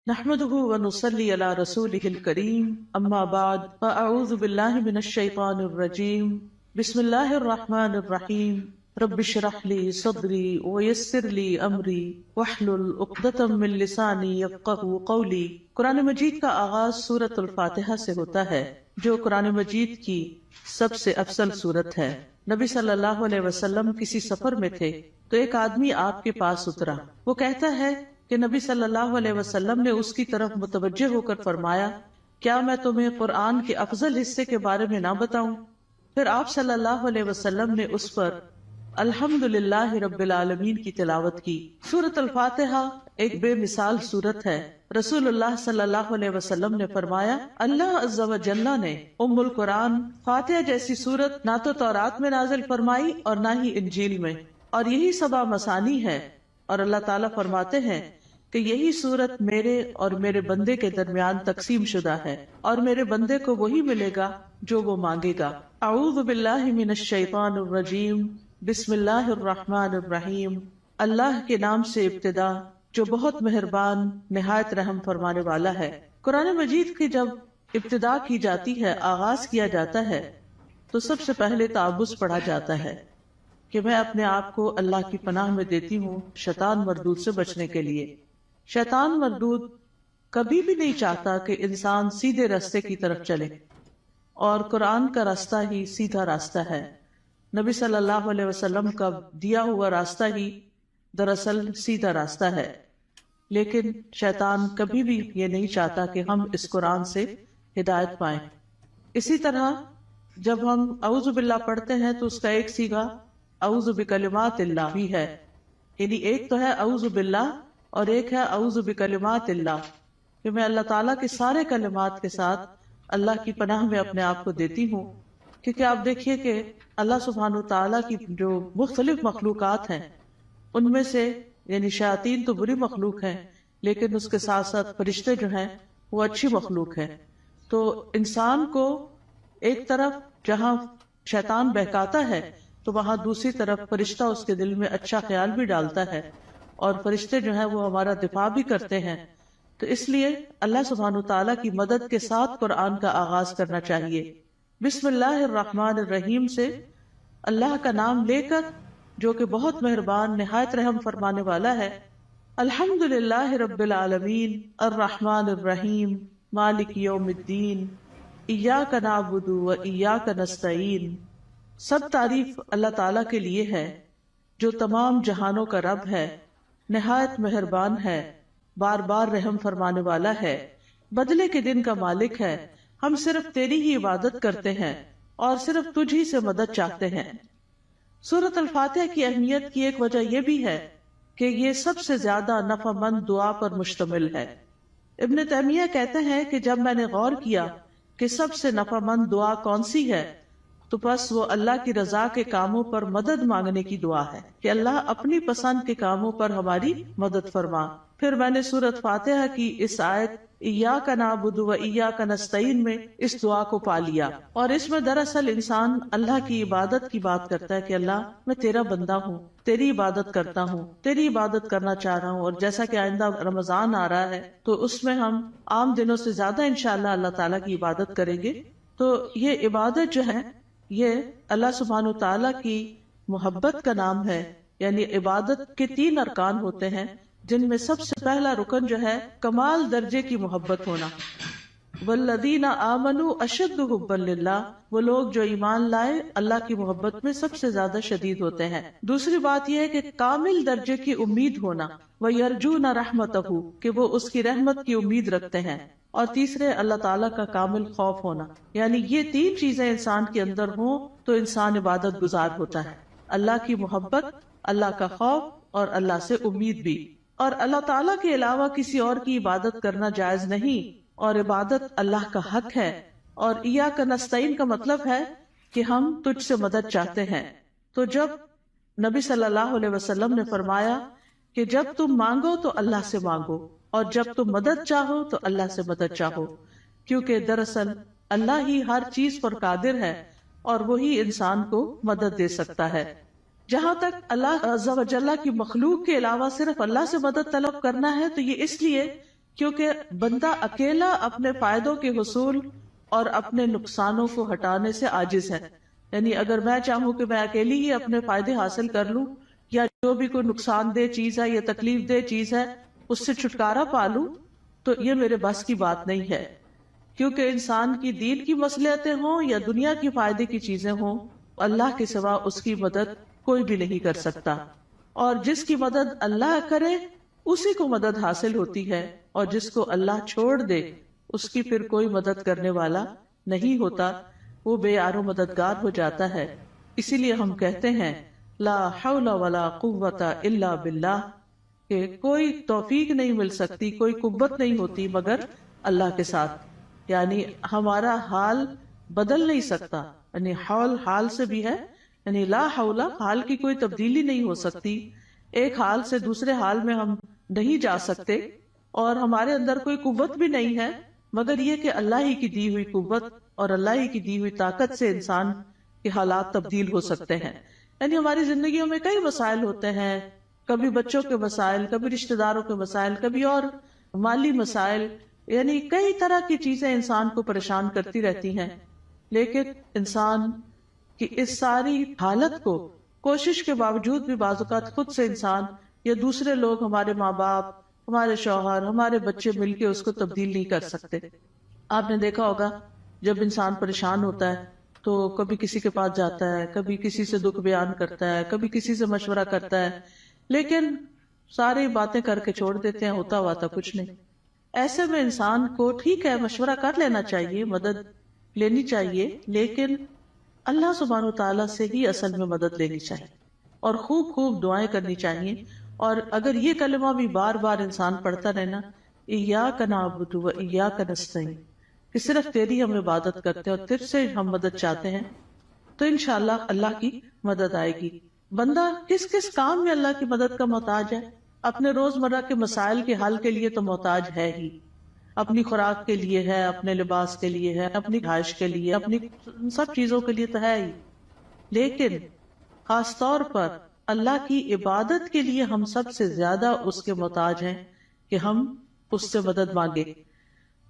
نحمده ونصلي على رسوله الكريم اما بعد فاعوذ بالله من الشيطان الرجيم بسم الله الرحمن الرحيم رب اشرح لي صدري ويسر لي امري واحلل عقدة من لساني يفقهوا قولي۔ قرآن مجید کا آغاز سورۃ الفاتحہ سے ہوتا ہے جو قرآن مجید کی سب سے افضل سورت ہے۔ نبی صلی اللہ علیہ وسلم کسی سفر میں تھے تو ایک آدمی آپ کے پاس اترا۔ وہ کہتا ہے کہ نبی صلی اللہ علیہ وسلم نے اس کی طرف متوجہ ہو کر فرمایا، کیا میں تمہیں قرآن کے افضل حصے کے بارے میں نہ بتاؤں؟ پھر آپ صلی اللہ علیہ وسلم نے اس پر الحمدللہ رب العالمین کی تلاوت کی۔ سورۃ الفاتحہ ایک بے مثال سورت ہے۔ رسول اللہ صلی اللہ علیہ وسلم نے فرمایا، اللہ عز و جل نے ام القرآن فاتحہ جیسی سورت نہ تو تورات میں نازل فرمائی اور نہ ہی انجیل میں، اور یہی سبع مثانی ہے۔ اور اللہ تعالیٰ فرماتے ہیں کہ یہی سورت میرے اور میرے بندے کے درمیان تقسیم شدہ ہے، اور میرے بندے کو وہی ملے گا جو وہ مانگے گا۔ اعوذ باللہ من الشیطان الرجیم بسم اللہ الرحمن الرحیم۔ اللہ کے نام سے ابتدا جو بہت مہربان نہایت رحم فرمانے والا ہے۔ قرآن مجید کی جب ابتدا کی جاتی ہے، آغاز کیا جاتا ہے، تو سب سے پہلے تعوذ پڑھا جاتا ہے کہ میں اپنے آپ کو اللہ کی پناہ میں دیتی ہوں شیطان مردود سے بچنے کے لیے۔ شیطان مردود کبھی بھی نہیں چاہتا کہ انسان سیدھے راستے کی طرف چلے، اور قرآن کا راستہ ہی سیدھا راستہ ہے۔ نبی صلی اللہ علیہ وسلم کا دیا ہوا راستہ ہی دراصل سیدھا راستہ ہے، لیکن شیطان کبھی بھی یہ نہیں چاہتا کہ ہم اس قرآن سے ہدایت پائیں۔ اسی طرح جب ہم اعوذ باللہ پڑھتے ہیں تو اس کا ایک صیغہ اعوذ بکلمات اللہ بھی ہے، یعنی ایک تو ہے اعوذ باللہ اور ایک ہے اعوذ بکلمات اللہ، کہ میں اللہ تعالیٰ کے سارے کلمات کے ساتھ اللہ کی پناہ میں اپنے آپ کو دیتی ہوں۔ کیونکہ آپ دیکھیے کہ اللہ سبحانہ تعالیٰ کی جو مختلف مخلوقات ہیں ان میں سے یعنی شیاطین تو بری مخلوق ہیں، لیکن اس کے ساتھ ساتھ فرشتے جو ہیں وہ اچھی مخلوق ہیں۔ تو انسان کو ایک طرف جہاں شیطان بہکاتا ہے تو وہاں دوسری طرف فرشتہ اس کے دل میں اچھا خیال بھی ڈالتا ہے، اور فرشتے جو ہیں وہ ہمارا دفاع بھی کرتے ہیں۔ تو اس لیے اللہ سبحانہ تعالیٰ کی مدد کے ساتھ قرآن کا آغاز کرنا چاہیے۔ بسم اللہ الرحمن الرحیم سے اللہ کا نام لے کر جو کہ بہت مہربان نہایت رحم فرمانے والا ہے۔ الحمدللہ رب العالمین الرحمن الرحیم مالک یوم الدین ایاک نعبد و ایاک نستعین۔ سب تعریف اللہ تعالیٰ کے لیے ہے جو تمام جہانوں کا رب ہے، نہایت مہربان ہے، بار بار رحم فرمانے والا ہے، بدلے کے دن کا مالک ہے۔ ہم صرف تیری ہی عبادت کرتے ہیں اور صرف تجھ ہی سے مدد چاہتے ہیں۔ سورۃ الفاتحہ کی اہمیت کی ایک وجہ یہ بھی ہے کہ یہ سب سے زیادہ نفع مند دعا پر مشتمل ہے۔ ابن تیمیہ کہتے ہیں کہ جب میں نے غور کیا کہ سب سے نفع مند دعا کون سی ہے تو بس وہ اللہ کی رضا کے کاموں پر مدد مانگنے کی دعا ہے کہ اللہ اپنی پسند کے کاموں پر ہماری مدد فرما۔ پھر میں نے سورۃ فاتحہ کی اس آیت ایاک نعبد و ایاک نستعین میں اس دعا کو پا لیا، اور اس میں دراصل انسان اللہ کی عبادت کی بات کرتا ہے کہ اللہ میں تیرا بندہ ہوں، تیری عبادت کرتا ہوں، تیری عبادت کرنا چاہ رہا ہوں۔ اور جیسا کہ آئندہ رمضان آ رہا ہے تو اس میں ہم عام دنوں سے زیادہ انشاءاللہ اللہ تعالیٰ کی عبادت کریں گے۔ تو یہ عبادت جو ہے یہ اللہ سبحانہ تعالیٰ کی محبت کا نام ہے، یعنی عبادت کے 3 ارکان ہوتے ہیں، جن میں سب سے پہلا رکن جو ہے کمال درجے کی محبت ہونا۔ والذین آمنوا اشد حبا للہ، وہ لوگ جو ایمان لائے اللہ کی محبت میں سب سے زیادہ شدید ہوتے ہیں۔ دوسری بات یہ ہے کہ کامل درجے کی امید ہونا، وَيَرْجُونَ رَحْمَتَهُ، کہ وہ اس کی رحمت کی امید رکھتے ہیں۔ اور تیسرے اللہ تعالیٰ کا کامل خوف ہونا، یعنی یہ 3 چیزیں انسان کے اندر ہوں تو انسان عبادت گزار ہوتا ہے۔ اللہ کی محبت، اللہ کا خوف اور اللہ سے امید بھی۔ اور اللہ تعالیٰ کے علاوہ کسی اور کی عبادت کرنا جائز نہیں، اور عبادت اللہ کا حق ہے۔ اور ایاک نستعین کا مطلب ہے کہ ہم تجھ سے مدد چاہتے ہیں۔ تو جب نبی صلی اللہ علیہ وسلم نے فرمایا کہ جب تم مانگو تو اللہ سے مانگو، اور جب تم مدد چاہو تو اللہ سے مدد چاہو، کیونکہ دراصل اللہ ہی ہر چیز پر قادر ہے اور وہی انسان کو مدد دے سکتا ہے۔ جہاں تک اللہ عز و جل کی مخلوق کے علاوہ صرف اللہ سے مدد طلب کرنا ہے تو یہ اس لیے کیونکہ بندہ اکیلا اپنے فائدوں کے حصول اور اپنے نقصانوں کو ہٹانے سے عاجز ہے. یعنی اگر میں چاہوں کہ میں اکیلی ہی اپنے فائدے حاصل کر لوں یا جو بھی کوئی نقصان دہ چیز ہے یا تکلیف دہ چیز ہے اس سے چھٹکارا پا لوں تو یہ میرے بس کی بات نہیں ہے. کیونکہ انسان کی دین کی مصلحتیں ہوں یا دنیا کی فائدے کی چیزیں ہوں، اللہ کے سوا اس کی مدد کوئی بھی نہیں کر سکتا، اور جس کی مدد اللہ کرے اسی کو مدد حاصل ہوتی ہے، اور جس کو اللہ چھوڑ دے اس کی پھر کوئی مدد کرنے والا نہیں ہوتا، وہ بے یار و مددگار ہو جاتا ہے. اسی لیے ہم کہتے ہیں لا حول ولا قوت الا باللہ، کہ کوئی توفیق نہیں مل سکتی، کوئی قوت نہیں ہوتی مگر اللہ کے ساتھ. یعنی ہمارا حال بدل نہیں سکتا، یعنی حول حال سے بھی ہے، یعنی لا حول حال کی کوئی تبدیلی نہیں ہو سکتی، ایک حال سے دوسرے حال میں ہم نہیں جا سکتے، اور ہمارے اندر کوئی قوت بھی نہیں ہے مگر یہ کہ اللہ ہی کی دی ہوئی قوت اور اللہ ہی کی دی ہوئی طاقت سے انسان کے حالات تبدیل ہو سکتے ہیں. یعنی ہماری زندگیوں میں کئی مسائل ہوتے ہیں، کبھی بچوں کے مسائل، کبھی رشتہ داروں کے مسائل، کبھی اور مالی مسائل، یعنی کئی طرح کی چیزیں انسان کو پریشان کرتی رہتی ہیں. لیکن انسان کی اس ساری حالت کو کوشش کے باوجود بھی بعض اوقات خود سے انسان یا دوسرے لوگ، ہمارے ماں باپ، ہمارے شوہر، ہمارے بچے مل کے اس کو تبدیل نہیں کر سکتے. آپ نے دیکھا ہوگا جب انسان پریشان ہوتا ہے تو کبھی کسی کے پاس جاتا ہے، کبھی کسی سے دکھ بیان کرتا ہے، کبھی کسی سے مشورہ کرتا ہے، لیکن ساری باتیں کر کے چھوڑ دیتے ہیں، ہوتا ہوا تھا کچھ نہیں. ایسے میں انسان کو ٹھیک ہے مشورہ کر لینا چاہیے، مدد لینی چاہیے، لیکن اللہ سبحانہ وتعالیٰ سے ہی اصل میں مدد لینی چاہیے اور خوب خوب دعائیں کرنی چاہیے. اور اگر یہ کلمہ بھی بار بار انسان پڑھتا رہنا، ایاک نعبد و ایاک نستعین، کہ صرف تیری ہم عبادت کرتے ہیں اور تجھ سے ہم مدد چاہتے ہیں، تو انشاءاللہ اللہ کی مدد آئے گی. بندہ کس کس کام میں اللہ کی مدد کا محتاج ہے؟ اپنے روزمرہ کے مسائل کے حل کے لیے تو محتاج ہے ہی، اپنی خوراک کے لیے ہے، اپنے لباس کے لیے ہے، اپنی رہائش کے لیے، اپنی سب چیزوں کے لیے تو ہے ہی. لیکن خاص طور پر اللہ کی عبادت کے لیے ہم سب سے زیادہ اس کے محتاج ہیں کہ ہم اس سے مدد مانگے.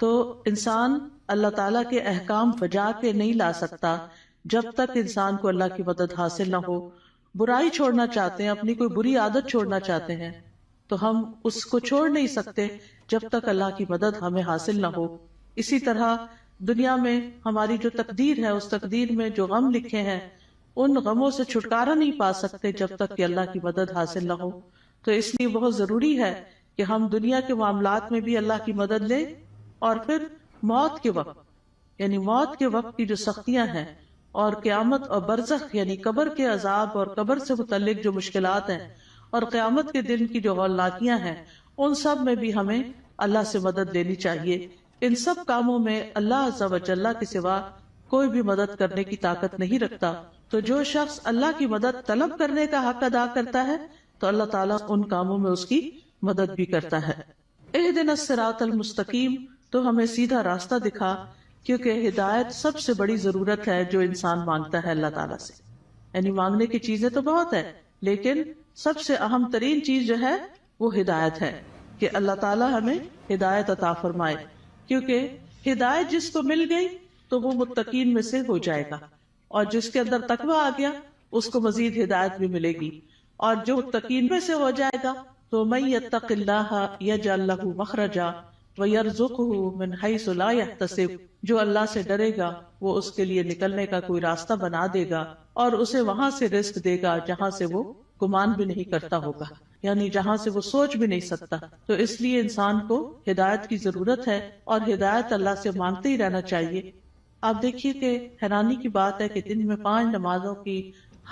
تو انسان اللہ تعالیٰ کے احکام بجا کے نہیں لا سکتا جب تک انسان کو اللہ کی مدد حاصل نہ ہو. برائی چھوڑنا چاہتے ہیں، اپنی کوئی بری عادت چھوڑنا چاہتے ہیں، تو ہم اس کو چھوڑ نہیں سکتے جب تک اللہ کی مدد ہمیں حاصل نہ ہو. اسی طرح دنیا میں ہماری جو تقدیر ہے، اس تقدیر میں جو غم لکھے ہیں، ان غموں سے چھٹکارا نہیں پا سکتے جب تک کہ اللہ کی مدد حاصل نہ ہو. تو اس لیے بہت ضروری ہے کہ ہم دنیا کے معاملات میں بھی اللہ کی مدد لیں، اور پھر موت کے وقت، یعنی موت کے وقت کی جو سختیاں ہیں، اور قیامت اور برزخ یعنی قبر کے عذاب اور قبر سے متعلق جو مشکلات ہیں، اور قیامت کے دن کی جو ہولناکیاں ہیں، ان سب میں بھی ہمیں اللہ سے مدد لینی چاہیے. ان سب کاموں میں اللہ عز و جل کے سوا کوئی بھی مدد کرنے کی طاقت نہیں رکھتا. تو جو شخص اللہ کی مدد طلب کرنے کا حق ادا کرتا ہے تو اللہ تعالیٰ ان کاموں میں اس کی مدد بھی کرتا ہے. اہدنا الصراط المستقیم، تو ہمیں سیدھا راستہ دکھا، کیونکہ ہدایت سب سے بڑی ضرورت ہے جو انسان مانگتا ہے اللہ تعالیٰ سے. یعنی مانگنے کی چیزیں تو بہت ہے، لیکن سب سے اہم ترین چیز جو ہے وہ ہدایت ہے، کہ اللہ تعالیٰ ہمیں ہدایت عطا فرمائے. کیونکہ ہدایت جس کو مل گئی تو وہ متقین میں سے ہو جائے گا، اور جس کے اندر تقویٰ آ گیا اس کو مزید ہدایت بھی ملے گی. اور جو متقین میں سے ہو جائے گا تو من یتق اللہ یجعل لہ مخرجا ویرزقہ من حیث لا یحتسب، جو اللہ سے ڈرے گا وہ اس کے لیے نکلنے کا کوئی راستہ بنا دے گا، اور اسے وہاں سے رزق دے گا جہاں سے وہ گمان بھی نہیں کرتا ہوگا، یعنی جہاں سے وہ سوچ بھی نہیں سکتا. تو اس لیے انسان کو ہدایت کی ضرورت ہے، اور ہدایت اللہ سے مانگتے ہی رہنا چاہیے. آپ دیکھیے کہ حیرانی کی بات ہے کہ دن میں 5 نمازوں کی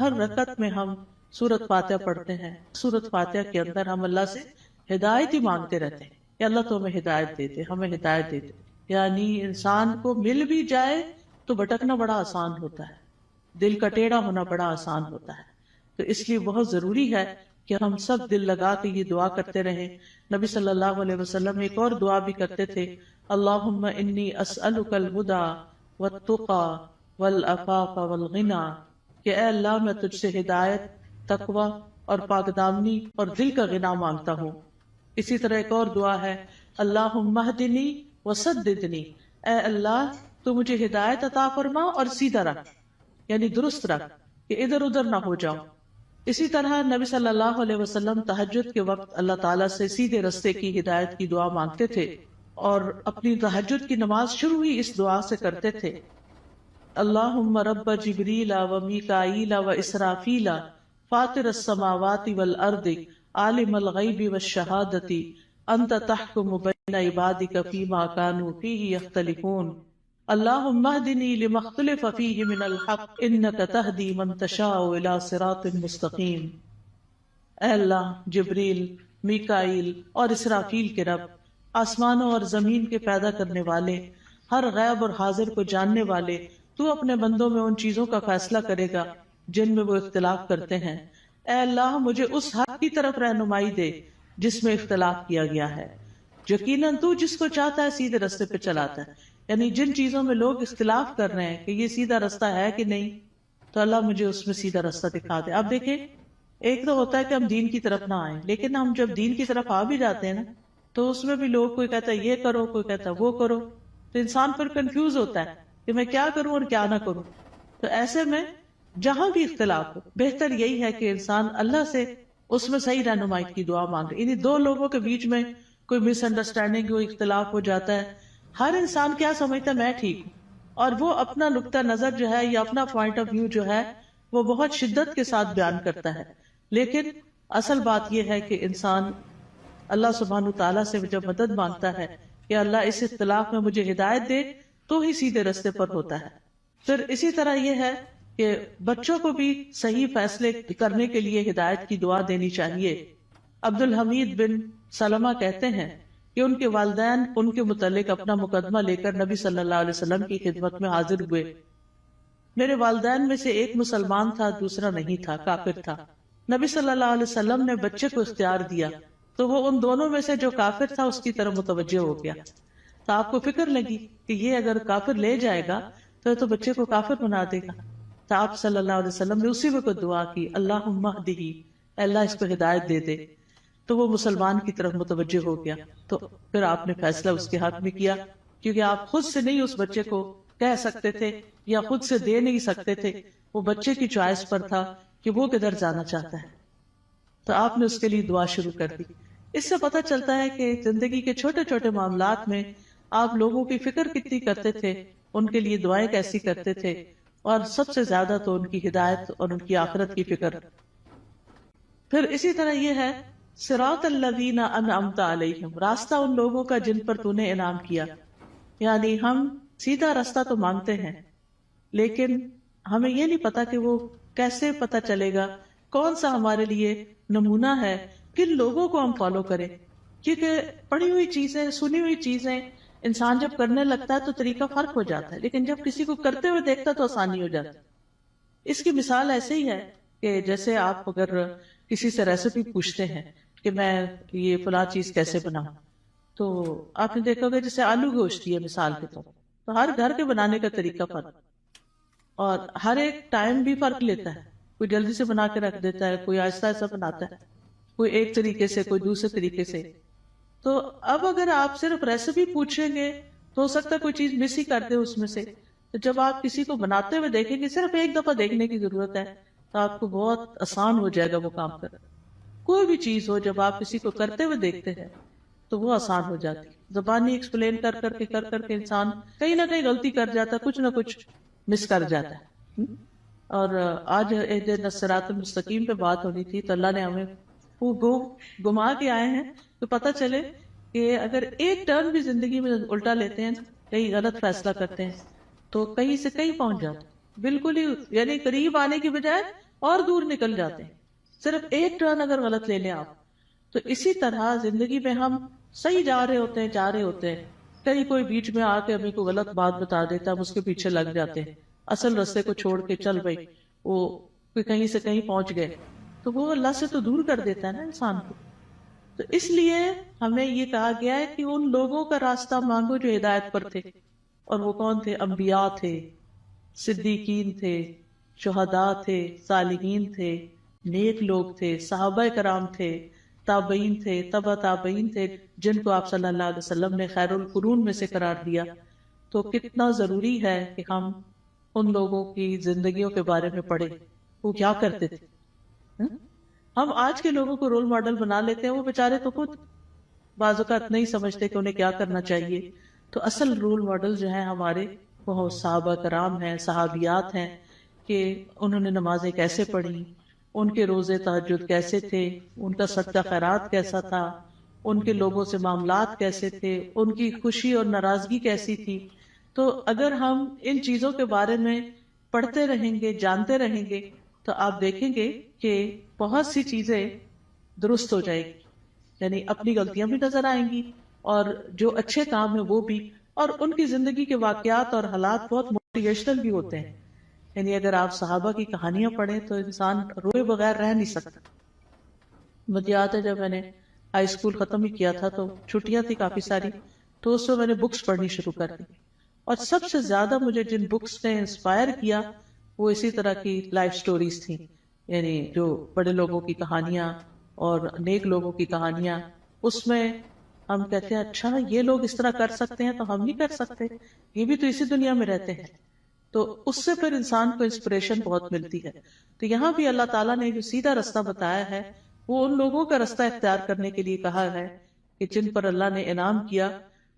ہر رکعت میں ہم سورۃ فاتحہ پڑھتے ہیں. سورۃ فاتحہ کے اندر ہم اللہ سے ہدایت ہی مانگتے رہتے ہیں کہ اللہ تو ہمیں ہدایت دے دے، ہمیں ہدایت دے دے. یعنی انسان کو مل بھی جائے تو بھٹکنا بڑا آسان ہوتا ہے، دل کا ٹیڑھا ہونا بڑا آسان ہوتا ہے. تو اس لیے بہت ضروری ہے کہ ہم سب دل لگا کے یہ دعا کرتے رہیں. نبی صلی اللہ علیہ وسلم ایک اور دعا بھی کرتے تھے، اللہم انی اسألک الہدی والتقی والعفاف والغنی، کہ اے اللہ میں تجھ سے ہدایت، تقوی اور پاک دامنی اور دل کا غنا مانگتا ہوں. اسی طرح ایک اور دعا ہے، اللہم اہدنی وسددنی، اے اللہ تو مجھے ہدایت عطا فرما اور سیدھا رکھ، یعنی درست رکھ کہ ادھر ادھر نہ ہو جاؤں۔ اسی طرح نبی صلی اللہ علیہ وسلم تہجد کے وقت اللہ تعالیٰ سے سیدھے رستے کی ہدایت کی دعا مانگتے تھے، اور اپنی تہجد کی نماز شروع ہی اس دعا سے کرتے تھے، اللہم رب جبریل و میکائیل و اسرافیل فاطر السماوات والارض عالم الغیب والشہادۃ انت تحکم بین عبادک فیما کانوا فیہ یختلفون اللہم اہدنی لما اختلف فیہ من الحق انک تہدی من تشاء الی صراط مستقیم۔ اے اللہ، جبریل، میکائیل اور اسرافیل کے رب، آسمانوں اور زمین کے پیدا کرنے والے، ہر غیب اور حاضر کو جاننے والے، تو اپنے بندوں میں ان چیزوں کا فیصلہ کرے گا جن میں وہ اختلاف کرتے ہیں۔ اے اللہ، مجھے اس حق کی طرف رہنمائی دے جس میں اختلاف کیا گیا ہے۔ یقیناً تو جس کو چاہتا ہے سیدھے رستے پہ چلاتا ہے، یعنی جن چیزوں میں لوگ اختلاف کر رہے ہیں کہ یہ سیدھا رستہ ہے کہ نہیں، تو اللہ مجھے اس میں سیدھا رستہ دکھا دے۔ اب دیکھیں، ایک تو ہوتا ہے کہ ہم دین کی طرف نہ آئیں، لیکن ہم جب دین کی طرف آ بھی جاتے ہیں نا، تو اس میں بھی لوگ، کوئی کہتا ہے یہ کرو، کوئی کہتا ہے وہ کرو، تو انسان پھر کنفیوز ہوتا ہے کہ میں کیا کروں اور کیا نہ کروں۔ تو ایسے میں جہاں بھی اختلاف ہو، بہتر یہی ہے کہ انسان اللہ سے اس میں صحیح رہنمائی کی دعا مانگے۔ یعنی دو لوگوں کے بیچ میں کوئی مس انڈرسٹینڈنگ، کوئی اختلاف ہو جاتا ہے، ہر انسان کیا سمجھتا ہے میں ٹھیک ہوں، اور وہ اپنا نقطہ نظر جو ہے یا اپنا پوائنٹ آف ویو جو ہے وہ بہت شدت کے ساتھ بیان کرتا ہے، لیکن اصل بات یہ ہے کہ انسان اللہ سبحانہ تعالیٰ سے جب مدد مانگتا ہے کہ اللہ اس اختلاف میں مجھے ہدایت دے، تو ہی سیدھے رستے پر ہوتا ہے۔ پھر اسی طرح یہ ہے کہ بچوں کو بھی صحیح فیصلے کرنے کے لیے ہدایت کی دعا دینی چاہیے۔ عبد الحمید بن سلمہ کہتے ہیں کہ ان کے والدین ان کے متعلق اپنا مقدمہ لے کر نبی صلی اللہ علیہ وسلم کی خدمت میں حاضر ہوئے۔ میرے والدین میں سے ایک مسلمان تھا، دوسرا نہیں تھا، کافر تھا۔ نبی صلی اللہ علیہ وسلم نے بچے کو اختیار دیا تو وہ ان دونوں میں سے جو کافر تھا اس کی طرف متوجہ ہو گیا۔ تو آپ کو فکر لگی کہ یہ اگر کافر لے جائے گا تو بچے کو کافر بنا دے گا۔ تو آپ صلی اللہ علیہ وسلم نے اسی وقت دعا کی، اللہم اہدہ، اللہ اس کو ہدایت دے دے۔ تو وہ مسلمان کی طرف متوجہ ہو گیا۔ تو پھر آپ نے فیصلہ اس کے حق میں کیا، کیونکہ آپ خود سے نہیں اس بچے کو کہہ سکتے تھے یا خود سے دے نہیں سکتے تھے، وہ بچے کی چوائس پر تھا کہ وہ کدھر جانا چاہتا ہے۔ تو آپ نے اس کے لیے دعا شروع کر دی۔ اس سے پتہ چلتا ہے کہ زندگی کے چھوٹے چھوٹے معاملات میں آپ لوگوں کی فکر کتنی کرتے تھے، ان کے لیے دعائیں کیسی کرتے تھے، اور سب سے زیادہ تو ان کی ہدایت اور ان کی آخرت کی فکر۔ پھر اسی طرح یہ ہے صراط الذین انعمت علیہم، راستہ ان لوگوں کا جن پر تو نے انعام کیا۔ یعنی ہم سیدھا راستہ تو مانگتے ہیں، لیکن ہمیں یہ نہیں پتا کہ وہ کیسے پتا چلے گا، کون سا ہمارے لیے نمونہ ہے، کن لوگوں کو ہم فالو کریں۔ کیونکہ پڑھی ہوئی چیزیں، سنی ہوئی چیزیں انسان جب کرنے لگتا ہے تو طریقہ فرق ہو جاتا ہے، لیکن جب کسی کو کرتے ہوئے دیکھتا تو آسانی ہو جاتی۔ اس کی مثال ایسے ہی ہے کہ جیسے آپ اگر کسی سے ریسیپی پوچھتے ہیں کہ میں یہ فلاں چیز کیسے بناؤں، تو آپ نے دیکھا ہوگا جیسے آلو گوشت ہے مثال کے طور، تو ہر گھر کے بنانے کا طریقہ فرق، اور ہر ایک ٹائم بھی فرق لیتا ہے۔ کوئی جلدی سے بنا کے رکھ دیتا ہے، کوئی آہستہ آہستہ بناتا ہے، کوئی ایک طریقے سے، کوئی دوسرے طریقے سے۔ تو اب اگر آپ صرف ریسیپی پوچھیں گے تو ہو سکتا ہے کوئی چیز مس ہی کر دے اس میں سے۔ تو جب آپ کسی کو بناتے ہوئے دیکھیں گے، صرف ایک دفعہ دیکھنے کی ضرورت ہے، تو آپ کو بہت آسان ہو جائے گا وہ کام کرنا۔ کوئی بھی چیز ہو، جب آپ کسی کو کرتے ہوئے دیکھتے ہیں تو وہ آسان ہو جاتی۔ زبانی ایکسپلین کر کر کے انسان کہیں نہ کہیں غلطی کر جاتا ہے، کچھ نہ کچھ مس کر جاتا ہے۔ اور آج اہدنا الصراط المستقیم پہ بات ہونی تھی، تو اللہ نے ہمیں وہ گما کے آئے ہیں تو پتہ چلے کہ اگر ایک ٹرن بھی زندگی میں الٹا لیتے ہیں، کہیں غلط فیصلہ کرتے ہیں، تو کہیں سے کہیں پہنچ جاتے ہیں، بالکل ہی یعنی قریب آنے کی بجائے اور دور نکل جاتے ہیں، صرف ایک ٹرن اگر غلط لے لیں آپ۔ تو اسی طرح زندگی میں ہم صحیح جا رہے ہوتے ہیں، کہیں کوئی بیچ میں آ کے ہمیں کوئی غلط بات بتا دیتا ہے، ہم اس کے پیچھے لگ جاتے ہیں، اصل راستے کو چھوڑ کے چل بھائی وہ کہیں سے کہیں پہنچ گئے، تو وہ اللہ سے تو دور کر دیتا ہے نا انسان کو۔ تو اس لیے ہمیں یہ کہا گیا ہے کہ ان لوگوں کا راستہ مانگو جو ہدایت پر تھے، اور وہ کون تھے؟ انبیاء تھے، صدیقین تھے، شہداء تھے، صالحین تھے، نیک لوگ تھے، صحابہ کرام تھے، تابعین تھے، تبع تابعین تھے، جن کو آپ صلی اللہ علیہ وسلم نے خیر القرون میں سے قرار دیا. تو کتنا ضروری ہے کہ ہم ان لوگوں کی زندگیوں کے بارے میں پڑھیں، وہ کیا کرتے تھے. ہم آج کے لوگوں کو رول ماڈل بنا لیتے ہیں، وہ بیچارے تو خود بعض اوقات نہیں سمجھتے کہ انہیں کیا کرنا چاہیے. تو اصل رول ماڈل جو ہیں ہمارے وہ صحابہ کرام ہیں، صحابیات ہیں، کہ انہوں نے نمازیں کیسے پڑھی، ان کے روزے تہجد کیسے تھے، ان کا صدقہ خیرات کیسا تھا، ان کے لوگوں سے معاملات کیسے تھے، ان کی خوشی اور ناراضگی کیسی تھی. تو اگر ہم ان چیزوں کے بارے میں پڑھتے رہیں گے، جانتے رہیں گے، تو آپ دیکھیں گے کہ بہت سی چیزیں درست ہو جائے گی. یعنی اپنی غلطیاں بھی نظر آئیں گی اور جو اچھے کام ہیں وہ بھی، اور ان کی زندگی کے واقعات اور حالات بہت موٹیویشنل بھی ہوتے ہیں. یعنی اگر آپ صحابہ کی کہانیاں پڑھیں تو انسان روئے بغیر رہ نہیں سکتا. مجھے یاد ہے جب میں نے ہائی اسکول ختم ہی کیا تھا تو چھٹیاں تھی کافی ساری، تو اس میں میں نے بکس پڑھنی شروع کر دی، اور سب سے زیادہ مجھے جن بکس نے انسپائر کیا وہ اسی طرح کی لائف سٹوریز تھیں. یعنی جو بڑے لوگوں کی کہانیاں اور نیک لوگوں کی کہانیاں. اس میں ہم کہتے ہیں اچھا یہ لوگ اس طرح کر سکتے ہیں تو ہم نہیں کر سکتے، یہ بھی تو اسی دنیا میں رہتے ہیں. تو اس سے پھر انسان کو انسپریشن بہت ملتی ہے. تو یہاں بھی اللہ تعالیٰ نے جو سیدھا رستہ بتایا ہے وہ ان لوگوں کا رستہ اختیار کرنے کے لیے کہا ہے کہ جن پر اللہ نے انعام کیا،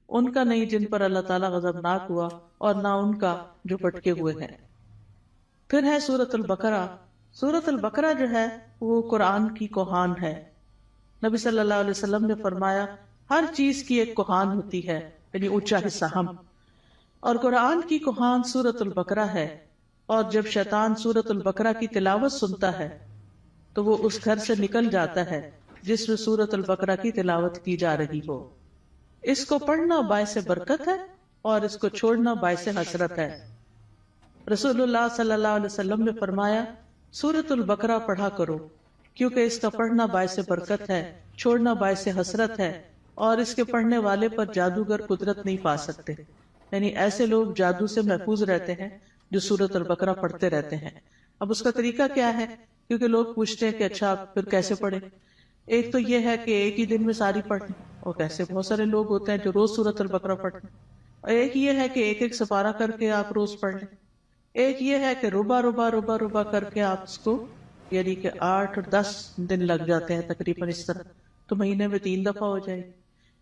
ان کا نہیں جن پر اللہ تعالیٰ غضبناک ہوا، اور نہ ان کا جو بھٹکے ہوئے ہیں. پھر ہے سورۃ البقرہ. سورۃ البقرہ جو ہے وہ قرآن کی کوہان ہے. نبی صلی اللہ علیہ وسلم نے فرمایا ہر چیز کی ایک کوہان ہوتی ہے، یعنی اونچا حصہ ہم، اور قرآن کی کوہان سورۃ البقرہ ہے. اور جب شیطان سورۃ البقرہ کی تلاوت سنتا ہے تو وہ اس گھر سے نکل جاتا ہے جس میں سورۃ البقرہ کی تلاوت کی جا رہی ہو. اس کو پڑھنا باعث برکت ہے اور اس کو چھوڑنا باعث حسرت ہے. رسول اللہ صلی اللہ علیہ وسلم نے فرمایا سورۃ البقرہ پڑھا کرو، کیونکہ اس کا پڑھنا باعث برکت ہے، چھوڑنا باعث حسرت ہے، اور اس کے پڑھنے والے پر جادوگر قدرت نہیں پا سکتے. یعنی ایسے لوگ جادو سے محفوظ رہتے ہیں جو سورۃ البقرہ پڑھتے رہتے ہیں. اب اس کا طریقہ کیا ہے؟ کیونکہ لوگ پوچھتے ہیں کہ اچھا پھر کیسے پڑھیں. ایک تو یہ ہے کہ ایک ہی دن میں ساری پڑھ لیں، اور کیسے بہت سارے لوگ ہوتے ہیں جو روز سورۃ البقرہ پڑھتے ہیں. اور ایک یہ ہے کہ ایک ایک سپارہ کر کے آپ روز پڑھ لیں. ایک یہ ہے کہ ربع ربع ربع ربع کر کے آپ اس کو، یعنی کہ 8 اور 10 دن لگ جاتے ہیں تقریباً اس طرح، تو مہینے میں 3 دفعہ ہو جائے گی.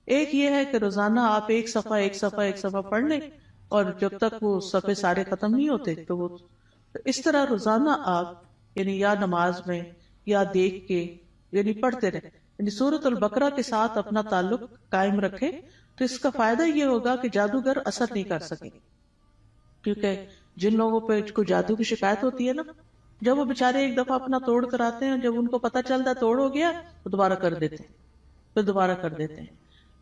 ایک یہ ہے کہ روزانہ آپ ایک صفحہ پڑھ لیں، اور جب تک وہ صفحے سارے ختم نہیں ہوتے تو وہ اس طرح روزانہ آپ یعنی یا نماز میں یا دیکھ کے یعنی پڑھتے رہیں. یعنی سورۃ البقرہ کے ساتھ اپنا تعلق قائم رکھیں تو اس کا فائدہ یہ ہوگا کہ جادوگر اثر نہیں کر سکیں. کیونکہ جن لوگوں پہ کوئی جادو کی شکایت ہوتی ہے نا، جب وہ بےچارے ایک دفعہ اپنا توڑ کر آتے ہیں، جب ان کو پتہ چلتا ہے توڑ ہو گیا تو دوبارہ کر دیتے ہیں، پھر دوبارہ کر دیتے ہیں.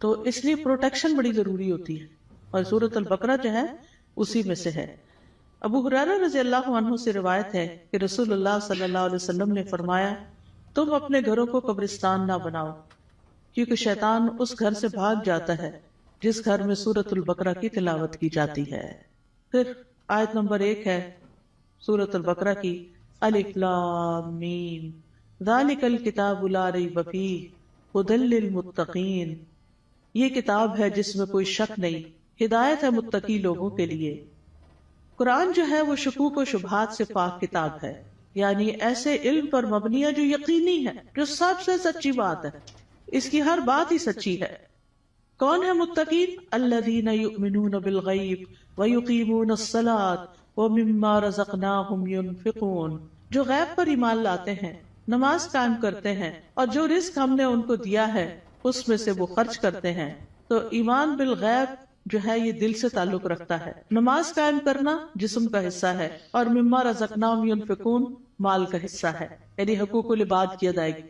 تو اس لیے پروٹیکشن بڑی ضروری ہوتی ہے، اور سورۃ البقرہ جو ہے اسی میں سے ہے. ابو ہریرہ رضی اللہ عنہ سے روایت ہے کہ رسول اللہ صلی اللہ علیہ وسلم نے فرمایا تم اپنے گھروں کو قبرستان نہ بناؤ، کیونکہ شیطان اس گھر سے بھاگ جاتا ہے جس گھر میں سورۃ البقرہ کی تلاوت کی جاتی ہے. پھر آیت نمبر 1 ہے سورۃ البقرہ کی، الف لام میم ذالک الکتاب لا ریب فیہ ھدی للمتقین. یہ کتاب ہے جس میں کوئی شک نہیں، ہدایت ہے متقی لوگوں کے لیے. قرآن جو ہے وہ شکوک و شبہات سے پاک کتاب ہے، یعنی ایسے علم پر مبنی ہے جو یقینی ہے، جو سب سے سچی بات ہے، اس کی ہر بات ہی سچی ہے. کون ہے متقین؟ الذین یؤمنون بالغیب ویقیمون الصلاۃ ومما رزقناہم ینفقون. جو غیب پر ایمان لاتے ہیں، نماز قائم کرتے ہیں، اور جو رزق ہم نے ان کو دیا ہے اس میں سے وہ خرچ کرتے ہیں. تو ایمان بالغیب جو ہے یہ دل سے تعلق رکھتا ہے. نماز قائم کرنا جسم کا حصہ ہے، اور مما رزقناہم ینفقون مال کا حصہ ہے، یعنی حقوق العباد کی ادائیگی.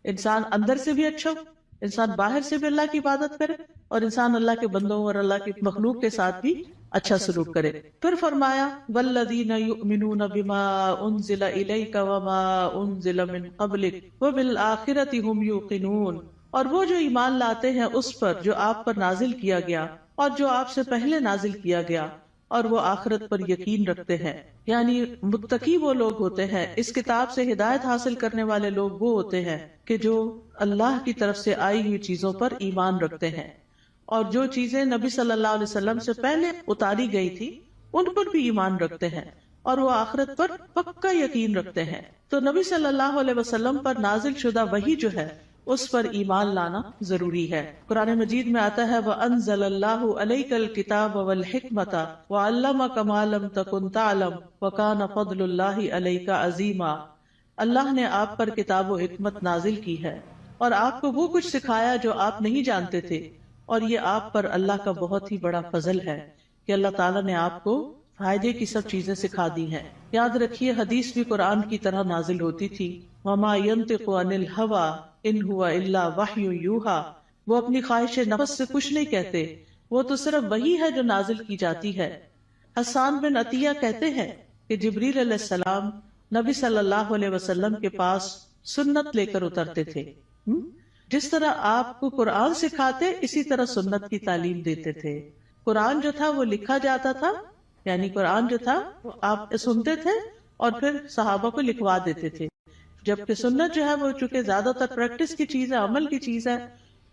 انسان اندر سے بھی اچھا ہو، انسان باہر سے بھی اللہ کی عبادت کرے، اور انسان اللہ کے بندوں اور اللہ کی مخلوق کے ساتھ بھی اچھا سلوک کرے. پھر فرمایا والذین یؤمنون بما انزل الیک وما انزل من قبلک وبالآخرۃ ھم یوقنون. اور وہ جو ایمان لاتے ہیں اس پر جو آپ پر نازل کیا گیا اور جو آپ سے پہلے نازل کیا گیا، اور وہ آخرت پر یقین رکھتے ہیں. یعنی متقی وہ لوگ ہوتے ہیں، اس کتاب سے ہدایت حاصل کرنے والے لوگ وہ ہوتے ہیں کہ جو اللہ کی طرف سے آئی ہوئی چیزوں پر ایمان رکھتے ہیں، اور جو چیزیں نبی صلی اللہ علیہ وسلم سے پہلے اتاری گئی تھی ان پر بھی ایمان رکھتے ہیں، اور وہ آخرت پر پکا یقین رکھتے ہیں. تو نبی صلی اللہ علیہ وسلم پر نازل شدہ وحی جو ہے اس پر ایمان لانا ضروری ہے. قرآن مجید میں آتا ہے وَأَنزَلَ اللَّهُ عَلَيْكَ الْكِتَابَ وَالْحِكْمَةَ وَعَلَّمَكَ مَا لَمْ تَكُنْ تَعْلَمْ وَكَانَ فَضْلُ اللَّهِ عَلَيْكَ عَظِيمًا. اللہ نے آپ پر کتاب و حکمت نازل کی ہے اور آپ کو وہ کچھ سکھایا جو آپ نہیں جانتے تھے، اور یہ آپ پر اللہ کا بہت ہی بڑا فضل ہے کہ اللہ تعالیٰ نے آپ کو فائدے کی سب چیزیں سکھا دی ہیں. یاد رکھیے حدیث بھی قرآن کی طرح نازل ہوتی تھی. وَمَا يَنطِقُ عَنِ الْهَوَىٰ إِنْ هُوَ إِلَّا وَحْيٌ يُوحَىٰ. وہ اپنی خواہش نفس سے کچھ نہیں کہتے، وہ تو صرف وحی ہے جو نازل کی جاتی ہے. حسان بن عطیہ کہتے ہیں کہ جبریل علیہ السلام نبی صلی اللہ علیہ وسلم کے پاس سنت لے کر اترتے تھے. جس طرح آپ کو قرآن سکھاتے اسی طرح سنت کی تعلیم دیتے تھے. قرآن جو تھا وہ لکھا جاتا تھا، یعنی قرآن جو تھا وہ آپ سنتے تھے اور پھر صحابہ کو لکھوا دیتے تھے. جبکہ سنت جو ہے وہ چونکہ زیادہ تر پریکٹس کی چیز ہے، عمل کی چیز ہے،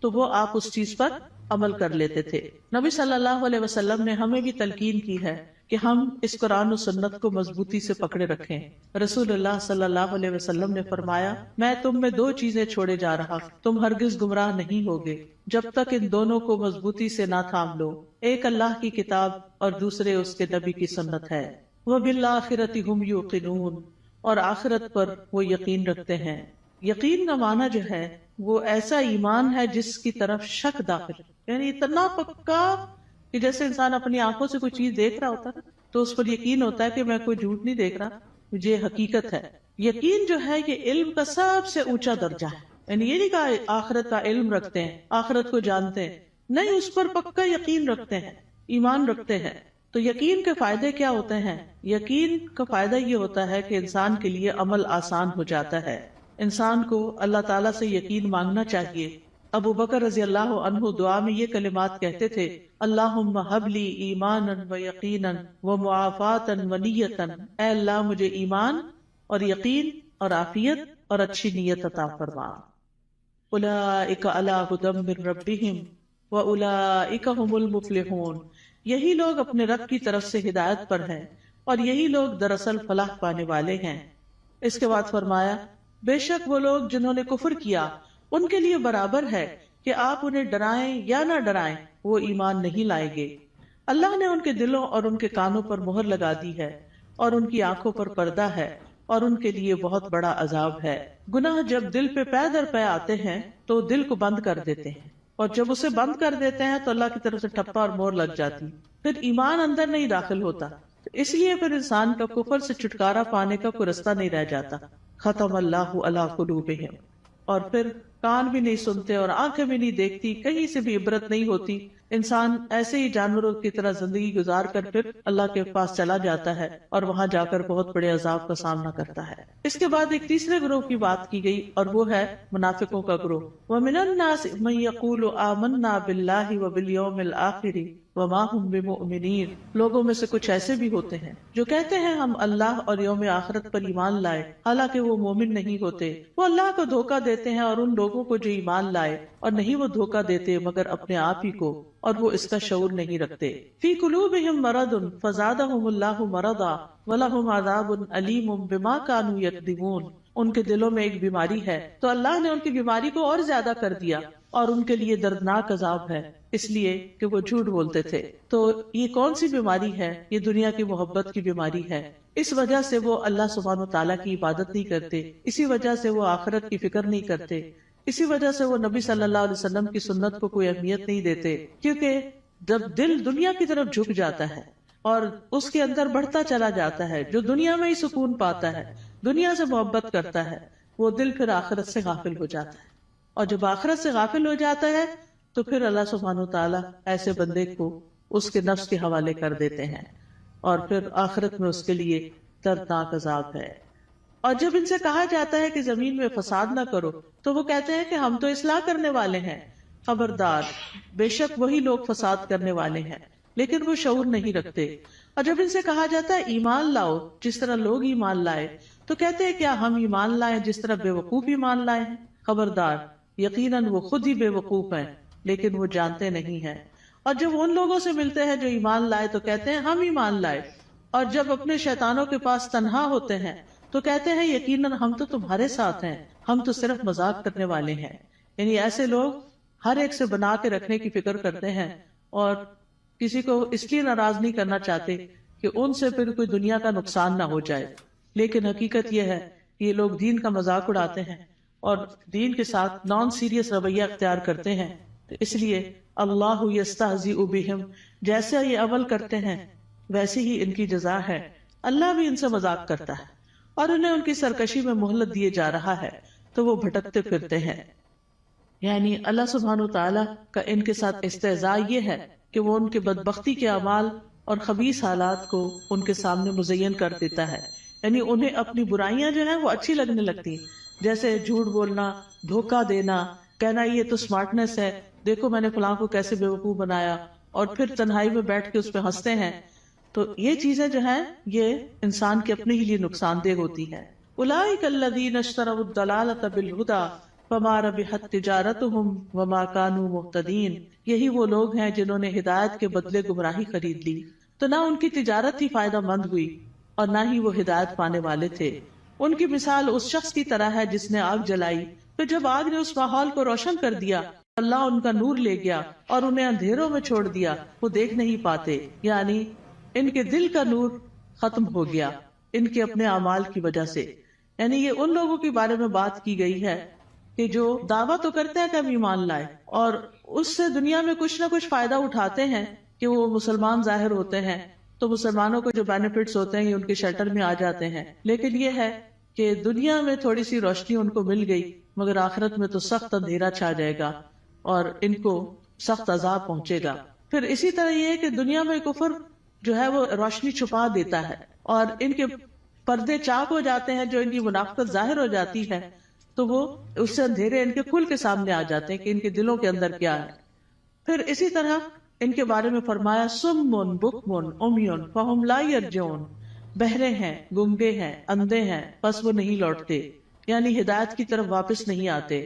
تو وہ آپ اس چیز پر عمل کر لیتے تھے. نبی صلی اللہ علیہ وسلم نے ہمیں بھی تلقین کی ہے کہ ہم اس قرآن و سنت کو مضبوطی سے پکڑے رکھیں. رسول اللہ صلی اللہ علیہ وسلم نے فرمایا میں تم میں دو چیزیں چھوڑے جا رہا، تم ہرگز گمراہ نہیں ہوگے جب تک ان دونوں کو مضبوطی سے نہ تھام لو. ایک اللہ کی کتاب اور دوسرے اس کے نبی کی سنت ہے. وَبِالْآخِرَةِ هُمْ يُوقِنُونَ. اور آخرت پر وہ یقین رکھتے ہیں. یقین کا معنی جو ہے وہ ایسا ایمان ہے جس کی طرف شک داخل، یعنی اتنا پکا کہ جیسے انسان اپنی آنکھوں سے کوئی چیز دیکھ رہا ہوتا ہے تو اس پر یقین ہوتا ہے کہ میں کوئی جھوٹ نہیں دیکھ رہا، مجھے حقیقت ہے. یقین جو ہے یہ علم کا سب سے اونچا درجہ ہے. یعنی یہ نہیں کہا آخرت کا علم رکھتے ہیں، آخرت کو جانتے ہیں، نہیں، اس پر پکا یقین رکھتے ہیں، ایمان رکھتے ہیں. تو یقین کے فائدے کیا ہوتے ہیں؟ یقین کا فائدہ یہ ہوتا ہے کہ انسان کے لیے عمل آسان ہو جاتا ہے. انسان کو اللہ تعالیٰ سے یقین مانگنا چاہیے. ابو بکر رضی اللہ عنہ دعا میں یہ کلمات کہتے تھے اللہم ہب لی ایمانا و یقینا و معافاتا و نیتا. اے اللہ مجھے ایمان اور یقین اور عافیت اور اچھی نیت عطا فرما. اولئک علی ھدی من ربہم و اولئک ھم المفلحون. یہی لوگ اپنے رب کی طرف سے ہدایت پر ہیں اور یہی لوگ دراصل فلاح پانے والے ہیں. اس کے بعد فرمایا بے شک وہ لوگ جنہوں نے کفر کیا ان کے لیے برابر ہے کہ آپ انہیں ڈرائیں یا نہ ڈرائیں، وہ ایمان نہیں لائیں گے. اللہ نے ان کے دلوں اور ان کے کانوں پر مہر لگا دی ہے اور ان کی آنکھوں پر پردہ ہے اور ان کے لیے بہت بڑا عذاب ہے. گناہ جب دل پہ پے در پے آتے ہیں تو دل کو بند کر دیتے ہیں، اور جب اسے بند کر دیتے ہیں تو اللہ کی طرف سے ٹھپا اور مور لگ جاتی، پھر ایمان اندر نہیں داخل ہوتا. اس لیے پھر انسان کا کفر سے چھٹکارا پانے کا کوئی رستہ نہیں رہ جاتا. ختم اللہ علی قلوبہم. اور پھر کان بھی نہیں سنتے اور آنکھیں بھی نہیں دیکھتی، کہیں سے بھی عبرت نہیں ہوتی. انسان ایسے ہی جانوروں کی طرح زندگی گزار کر پھر اللہ کے پاس چلا جاتا ہے اور وہاں جا کر بہت بڑے عذاب کا سامنا کرتا ہے. اس کے بعد ایک تیسرے گروہ کی بات کی گئی اور وہ ہے منافقوں کا گروہ. وَمِنَ النَّاسِ مَن يَقُولُ آمَنَّا بِاللَّهِ وَبِالْيَوْمِ الْآخِرِ وَمَا هُمْ بِمُؤْمِنِينَ. لوگوں میں سے کچھ ایسے بھی ہوتے ہیں جو کہتے ہیں ہم اللہ اور یوم آخرت پر ایمان لائے، حالانکہ وہ مومن نہیں ہوتے. وہ اللہ کو دھوکہ دیتے ہیں اور ان لوگوں کو جو ایمان لائے، اور نہیں وہ دھوکہ دیتے مگر اپنے آپ ہی کو، اور وہ اس کا شعور نہیں رکھتے. فی قلوبہم مرض فزادہم اللہ مرضا ولہم عذاب علیم بما کانوا یکذبون. ان کے دلوں میں ایک بیماری ہے تو اللہ نے ان کی بیماری کو اور زیادہ کر دیا اور ان کے لیے دردناک عذاب ہے، اس لیے کہ وہ جھوٹ بولتے تھے. تو یہ کون سی بیماری ہے؟ یہ دنیا کی محبت کی بیماری ہے. اس وجہ سے وہ اللہ سبحانہ و تعالیٰ کی عبادت نہیں کرتے، اسی وجہ سے وہ آخرت کی فکر نہیں کرتے، اسی وجہ سے وہ نبی صلی اللہ علیہ وسلم کی سنت کو کوئی اہمیت نہیں دیتے. کیونکہ جب دل دنیا کی طرف جھک جاتا ہے اور اس کے اندر بڑھتا چلا جاتا ہے، جو دنیا میں ہی سکون پاتا ہے، دنیا سے محبت کرتا ہے، وہ دل پھر آخرت سے غافل ہو جاتا ہے. اور جب آخرت سے غافل ہو جاتا ہے تو پھر اللہ سبحانہ و تعالیٰ ایسے بندے کو اس کے نفس کے حوالے کر دیتے ہیں اور پھر آخرت میں اس کے لیے دردناک عذاب ہے. اور جب ان سے کہا جاتا ہے کہ زمین میں فساد نہ کرو تو وہ کہتے ہیں کہ ہم تو اصلاح کرنے والے ہیں. خبردار، بے شک وہی لوگ فساد کرنے والے ہیں لیکن وہ شعور نہیں رکھتے. اور جب ان سے کہا جاتا ہے ایمان لاؤ جس طرح لوگ ایمان لائے، تو کہتے ہیں کیا ہم ایمان لائیں جس طرح بے وقوف ایمان لائے ہیں؟ خبردار، یقیناً وہ خود ہی بے وقوف ہیں لیکن وہ جانتے نہیں ہیں. اور جب ان لوگوں سے ملتے ہیں جو ایمان لائے تو کہتے ہیں ہم ایمان لائے، اور جب اپنے شیطانوں کے پاس تنہا ہوتے ہیں تو کہتے ہیں یقیناً ہم تو تمہارے ساتھ ہیں، ہم تو صرف مذاق کرنے والے ہیں. یعنی ایسے لوگ ہر ایک سے بنا کے رکھنے کی فکر کرتے ہیں اور کسی کو اس لیے ناراض نہیں کرنا چاہتے کہ ان سے پھر کوئی دنیا کا نقصان نہ ہو جائے. لیکن حقیقت یہ ہے کہ یہ لوگ دین کا مذاق اڑاتے ہیں اور دین کے ساتھ نان سیریس رویہ اختیار کرتے ہیں. تو اس لیے اللہ یستہزئ بہم، جیسے یہ عمل کرتے ہیں ویسے ہی ان کی جزا ہے. اللہ بھی ان سے مذاق کرتا ہے اور انہیں ان کی سرکشی میں مہلت دیے جا رہا ہے تو وہ بھٹکتے پھرتے ہیں. یعنی اللہ سبحانہ وتعالی کا ان کے ساتھ استہزاء یہ ہے کہ وہ ان کے بدبختی کے اعمال اور خبیث حالات کو ان کے سامنے مزین کر دیتا ہے. یعنی انہیں اپنی برائیاں جو ہیں وہ اچھی لگنے لگتی ہیں، جیسے جھوٹ بولنا، دھوکہ دینا، کہنا یہ تو سمارٹنس ہے، دیکھو میں نے فلاں کو کیسے بیوقوف بنایا، اور پھر تنہائی میں بیٹھ کے اس پہ ہنستے ہیں. تو یہ چیزیں جو ہیں یہ انسان کے اپنے ہی لیے نقصان دہ ہوتی ہیں. اولئک الذین اشتروا الضلالۃ بالہدی فما ربحت تجارتہم وما کانوا مہتدین. یہی وہ لوگ ہیں جنہوں نے ہدایت کے بدلے گمراہی خرید لی، تو نہ ان کی تجارت ہی فائدہ مند ہوئی اور نہ ہی وہ ہدایت پانے والے تھے. ان کی مثال اس شخص کی طرح ہے جس نے آگ جلائی، پھر جب آگ نے اس ماحول کو روشن کر دیا اللہ ان کا نور لے گیا اور انہیں اندھیروں میں چھوڑ دیا، وہ دیکھ نہیں پاتے. یعنی ان کے دل کا نور ختم ہو گیا ان کے اپنے اعمال کی وجہ سے. یعنی یہ ان لوگوں کے بارے میں بات کی گئی ہے کہ جو دعویٰ تو کرتے ہیں کہ ہم ایمان لائے اور اس سے دنیا میں کچھ نہ کچھ فائدہ اٹھاتے ہیں کہ وہ مسلمان ظاہر ہوتے ہیں تو مسلمانوں کو جو بینیفٹس ہوتے ہیں یہ ان کے شیلٹر میں آ جاتے ہیں. لیکن یہ ہے کہ دنیا میں تھوڑی سی روشنی ان کو مل گئی مگر آخرت میں تو سخت اندھیرا چھا جائے گا اور ان کو سخت عذاب پہنچے گا. پھر اسی طرح یہ ہے کہ دنیا میں کفر جو ہے وہ روشنی چھپا دیتا ہے اور ان کے پردے چاک ہو جاتے ہیں، جو ان کی منافقت ظاہر ہو جاتی ہے تو وہ اس سے اندھیرے ان کے کھل کے سامنے آ جاتے ہیں کہ ان کے دلوں کے اندر کیا ہے. پھر اسی طرح ان کے بارے میں فرمایا سم بکم عمی فہم لا یرجعون، بہرے ہیں، گنگے ہیں، اندھے ہیں، پس وہ نہیں لوٹتے، یعنی ہدایت کی طرف واپس نہیں آتے.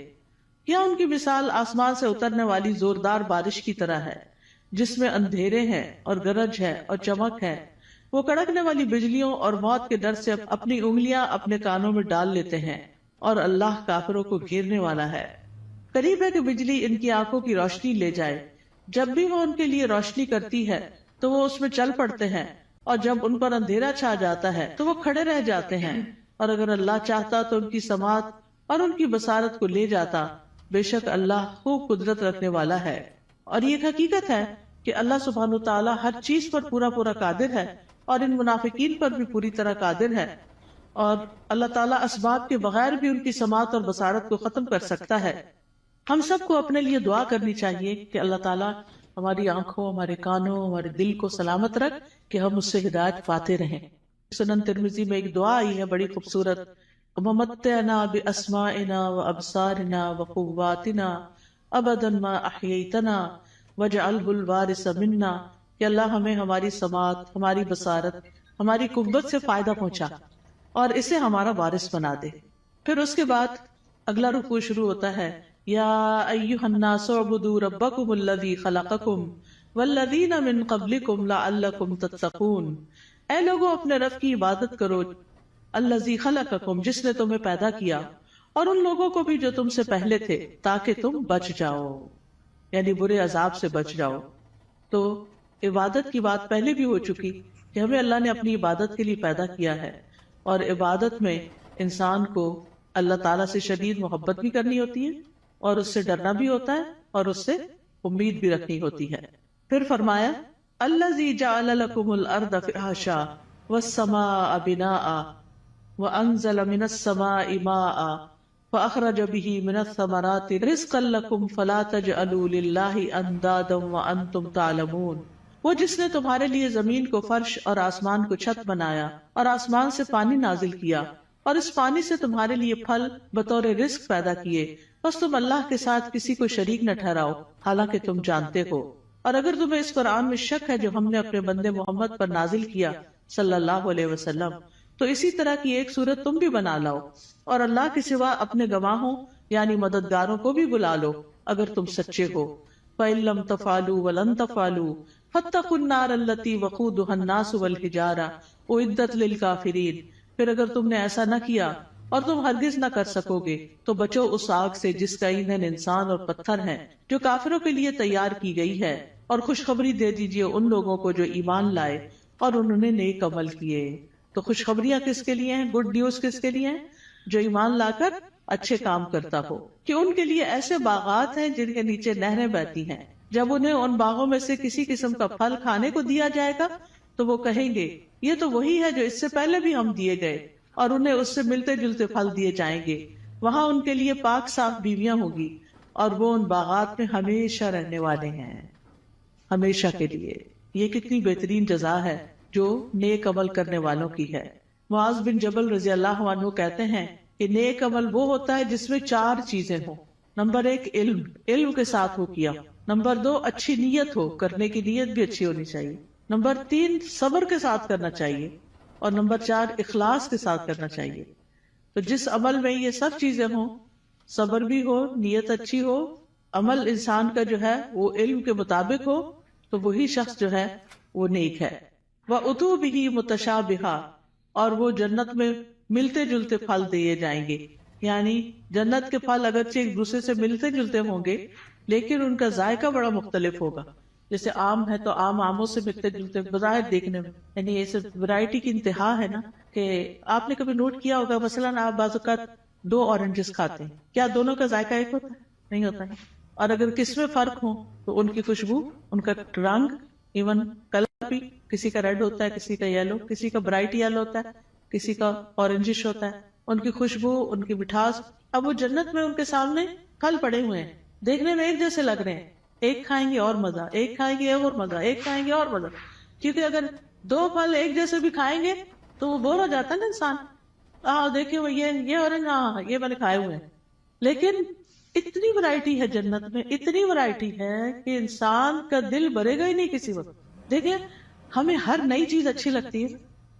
یا ان کی مثال آسمان سے اترنے والی زوردار بارش کی طرح ہے جس میں اندھیرے ہیں اور گرج ہے اور چمک ہے. وہ کڑکنے والی بجلیوں اور موت کے ڈر سے اپنی انگلیاں اپنے کانوں میں ڈال لیتے ہیں اور اللہ کافروں کو گھیرنے والا ہے. قریب ہے کہ بجلی ان کی آنکھوں کی روشنی لے جائے، جب بھی وہ ان کے لیے روشنی کرتی ہے تو وہ اس میں چل پڑتے ہیں اور جب ان پر اندھیرا چھا جاتا ہے تو وہ کھڑے رہ جاتے ہیں. اور اگر اللہ چاہتا تو ان کی سماعت اور ان کی بصارت کو لے جاتا، بے شک اللہ خوب قدرت رکھنے والا ہے. اور یہ حقیقت ہے کہ اللہ سبحانہ تعالیٰ ہر چیز پر پورا قادر ہے اور ان منافقین پر بھی پوری طرح قادر ہے، اور اللہ تعالیٰ اسباب کے بغیر بھی ان کی سماعت اور بصارت کو ختم کر سکتا ہے. ہم سب کو اپنے لیے دعا کرنی چاہیے کہ اللہ تعالیٰ ہماری آنکھوں، ہمارے کانوں، ہمارے دل کو سلامت رکھ کہ ہم اس سے ہدایت پاتے رہیں. سنن ترمذی میں ایک دعا آئی ہے بڑی خوبصورت، وَمَتِّعْنَا بِأَسْمَاعِنَا وَأَبْصَارِنَا وَقُوَّاتِنَا أَبَدًا مَا أَحْيَيْتَنَا وَاجْعَلْهُ الْوَارِثَ مِنَّا، کہ اللہ ہمیں ہماری سماعت، ہماری بصارت، ہماری قوت سے فائدہ پہنچا اور اسے ہمارا وارث بنا دے. پھر اس کے بعد اگلا رکوع شروع ہوتا ہے، یا ایھا الناس اعبدوا ربکم الذی خلقکم والذین من قبلکم لعلکم تتقون. اے لوگوں اپنے رب کی عبادت کرو، الذی خلقکم جس نے تمہیں پیدا کیا، اور ان لوگوں کو بھی جو تم سے پہلے تھے تاکہ تم بچ جاؤ، یعنی برے عذاب سے بچ جاؤ. تو عبادت کی بات پہلے بھی ہو چکی کہ ہمیں اللہ نے اپنی عبادت کے لیے پیدا کیا ہے، اور عبادت میں انسان کو اللہ تعالیٰ سے شدید محبت بھی کرنی ہوتی ہے اور اس سے ڈرنا بھی ہوتا ہے اور اس سے امید بھی رکھنی ہوتی ہے. پھر فرمایا الذی جعل لکم الارض فراشا والسماء بناء وانزل من السماء ماء فاخرج به من الثمرات رزقا لکم فلا تجعلوا للہ اندادا وانتم تعلمون. وہ جس نے تمہارے لیے زمین کو فرش اور آسمان کو چھت بنایا اور آسمان سے پانی نازل کیا اور اس پانی سے تمہارے لیے پھل بطور رزق پیدا کیے، بس تم اللہ کے ساتھ کسی کو شریک نہ ٹھہراؤ حالانکہ تم جانتے ہو. اور اگر تمہیں اس قرآن میں شک ہے جو ہم نے اپنے بندے محمد پر نازل کیا صلی اللہ علیہ وسلم، تو اسی طرح کی ایک صورت تم بھی بنا لاؤ، اور اللہ کے سوا اپنے گواہوں یعنی مددگاروں کو بھی بلا لو اگر تم سچے ہو۔ فَإِن لَّمْ تَفْعَلُوا وَلَن تَفْعَلُوا فَاتَّقُوا النَّارَ الَّتِي وَقُودُهَا النَّاسُ وَالْحِجَارَةُ أُعِدَّتْ لِلْكَافِرِينَ، پھر اگر تم نے ایسا نہ کیا اور تم ہرگز نہ کر سکو گے تو بچو اس آگ سے جس کا ایندھن انسان اور پتھر ہیں، جو کافروں کے لیے تیار کی گئی ہے، اور خوشخبری دے دیجئے ان لوگوں کو جو ایمان لائے اور انہوں نے نیک عمل کیے۔ تو خوشخبریاں کس کے لیے ہیں؟ گڈ نیوز کس کے لیے ہیں؟ جو ایمان لا کر اچھے کام کرتا ہو، کہ ان کے لیے ایسے باغات ہیں جن کے نیچے نہریں بہتی ہیں، جب انہیں ان باغوں میں سے کسی قسم کا پھل کھانے کو دیا جائے گا تو وہ کہیں گے یہ تو وہی ہے جو اس سے پہلے بھی ہم دیے گئے، اور انہیں اس سے ملتے جلتے پھل دیے جائیں گے۔ وہاں ان کے لیے پاک صاف بیویاں ہوگی، اور وہ ان باغات میں ہمیشہ رہنے والے ہیں، ہمیشہ کے لیے۔ یہ کتنی بہترین جزا ہے جو نیک عمل کرنے والوں کی ہے۔ معاذ بن جبل رضی اللہ عنہ کہتے ہیں کہ نیک عمل وہ ہوتا ہے جس میں 4 چیزیں ہوں۔ نمبر 1 علم کے ساتھ ہو کیا۔ نمبر 2 اچھی نیت ہو، کرنے کی نیت بھی اچھی ہونی چاہیے۔ نمبر 3 صبر کے ساتھ کرنا چاہیے، اور نمبر 4 اخلاص کے ساتھ کرنا چاہیے۔ تو جس عمل میں یہ سب چیزیں ہوں، صبر بھی ہو، نیت اچھی ہو، عمل انسان کا جو ہے وہ علم کے مطابق ہو، تو وہی شخص جو ہے وہ نیک ہے۔ وَأُتُوا بِهِ مُتَشَابِهًا، اور وہ جنت میں ملتے جلتے پھل دیے جائیں گے، یعنی جنت کے پھل اگرچہ ایک دوسرے سے ملتے جلتے ہوں گے لیکن ان کا ذائقہ بڑا مختلف ہوگا۔ جیسے آم ہے تو آموں سے ملتے جلتے بظاہر دیکھنے میں، یعنی یہ صرف ورائٹی کی انتہا ہے نا، کہ آپ نے کبھی نوٹ کیا ہوگا مثلاً آپ بعض اوقات 2 اورنجز کھاتے ہیں، کیا دونوں کا ذائقہ ایک ہوتا ہے؟ نہیں ہوتا ہے۔ اور اگر کس میں فرق ہو تو ان کی خوشبو، ان کا رنگ، ایون کلر بھی، کسی کا ریڈ ہوتا ہے، کسی کا یلو، کسی کا برائٹ یلو ہوتا ہے، کسی کا اورنجش ہوتا ہے، ان کی خوشبو، ان کی مٹھاس۔ اب وہ جنت میں ان کے سامنے پھل پڑے ہوئے ہیں، دیکھنے میں ایک جیسے لگ رہے ہیں، ایک کھائیں گے اور مزہ، ایک کھائیں گے اور مزہ، ایک کھائیں گے اور مزہ، کیونکہ اگر 2 پھل ایک جیسے بھی کھائیں گے تو وہ بور ہو جاتا ہے نا انسان۔ دیکھیں وہ یہ اورنج، ہاں یہ میں نے کھائے ہوئے ہیں، لیکن اتنی ورائٹی ہے جنت میں، اتنی ورائٹی ہے کہ انسان کا دل بھرے گا ہی نہیں کسی وقت۔ دیکھیں ہمیں ہر نئی چیز اچھی لگتی ہے،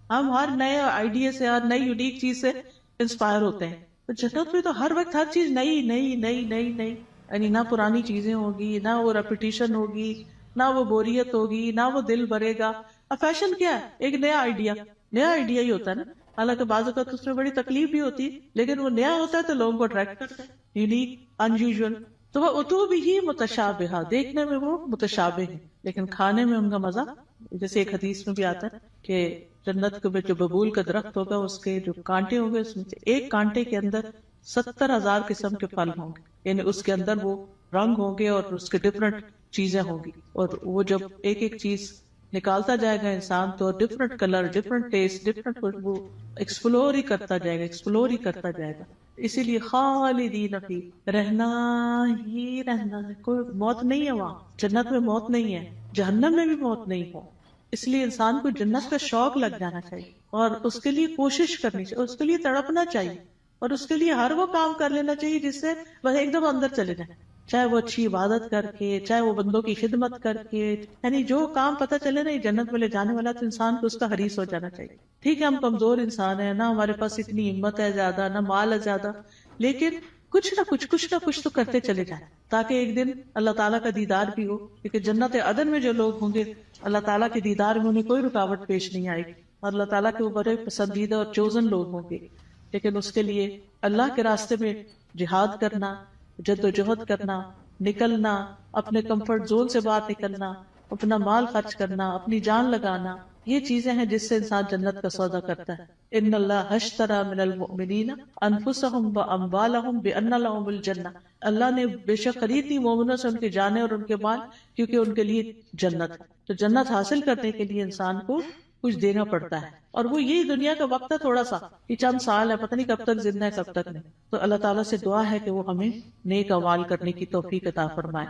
ہم ہر نئے آئیڈیا سے، ہر نئی یونیک چیز سے انسپائر ہوتے ہیں، تو جنت میں تو ہر وقت ہر چیز نئی نئی نئی نئی نئی، یعنی نہ پرانی چیزیں ہوگی، نہ وہ ریپیٹیشن ہوگی، نہ وہ بوریت ہوگی، نہ وہ دل بھرے گا۔ اب فیشن کیا ہے؟ ایک نیا آئیڈیا ہی ہوتا ہے نا، حالانکہ بعض اوقات اس میں بڑی تکلیف بھی ہوتی ہے، لیکن وہ نیا ہوتا ہے تو لوگوں کو اٹریکٹ کرتا ہے، یونیک، انیوژل۔ تو وہ اتو بھی متشابہہ، دیکھنے میں وہ متشابہ ہیں لیکن کھانے میں ان کا مزہ، جیسے ایک حدیث میں بھی آتا ہے کہ جنت کے جو ببول کا درخت ہوگا اس کے جو کانٹے ہوں گے، اس میں سے ایک کانٹے کے اندر 70,000 قسم کے پھل ہوں گے، یعنی اس کے اندر وہ رنگ ہوں گے اور اس کے ڈفرنٹ چیزیں ہوں گی، اور وہ جب ایک ایک چیز نکالتا جائے گا انسان تو different colour, different test, different خوشبو، ایکسپلور ہی کرتا جائے گا، ایکسپلور ہی کرتا جائے گا۔ اسی لیے خالدین فی، رہنا ہی رہنا ہے، کوئی موت نہیں ہے وہاں، جنت میں موت نہیں ہے، جہنم میں بھی موت نہیں ہے۔ اس لیے انسان کو جنت کا شوق لگ جانا چاہیے اور اس کے لیے کوشش کرنی چاہیے، اس کے لیے تڑپنا چاہیے، اور اس کے لیے ہر وہ کام کر لینا چاہیے جس سے وہ ایک دم اندر چلے جائیں، چاہے وہ اچھی عبادت کر کے، چاہے وہ بندوں کی خدمت کر کے، یعنی جو کام پتہ چلے نا یہ جنت میں لے جانے والا، تو انسان کو اس کا حریص ہو جانا چاہیے۔ ٹھیک ہے ہم کمزور انسان ہیں، نہ ہمارے پاس اتنی ہمت ہے زیادہ، نہ مال ہے زیادہ، لیکن کچھ نہ کچھ تو کرتے چلے جائیں تاکہ ایک دن اللہ تعالیٰ کا دیدار بھی ہو، کیونکہ جنت عدن میں جو لوگ ہوں گے اللہ تعالیٰ کے دیدار میں انہیں کوئی رکاوٹ پیش نہیں آئے گی، اور اللہ تعالیٰ کے وہ بڑے پسندیدہ اور چوزن لوگ ہوں گے۔ لیکن اس کے لیے اللہ کے راستے میں جہاد کرنا، جد و جہد کرنا، نکلنا، اپنے کمفرٹ زون سے باہر نکلنا، اپنا مال خرچ کرنا، اپنی جان لگانا، یہ چیزیں ہیں جس سے انسان جنت کا سودا کرتا ہے۔ ان اللہ اشتری من المؤمنین انفسهم واموالهم بان لهم الجنہ، اللہ نے بے شک خرید لی مومنوں سے ان کی جانیں اور ان کے مال، کیونکہ ان کے لیے جنت ہے۔ تو جنت حاصل کرنے کے لیے انسان کو کچھ دینا پڑتا ہے، اور وہ یہی دنیا کا وقت ہے، تھوڑا سا، یہ چند سال ہے، پتہ نہیں کب تک زندہ ہے کب تک نہیں۔ تو اللہ تعالیٰ سے دعا ہے کہ وہ ہمیں نیک اعمال کرنے کی توفیق عطا فرمائے۔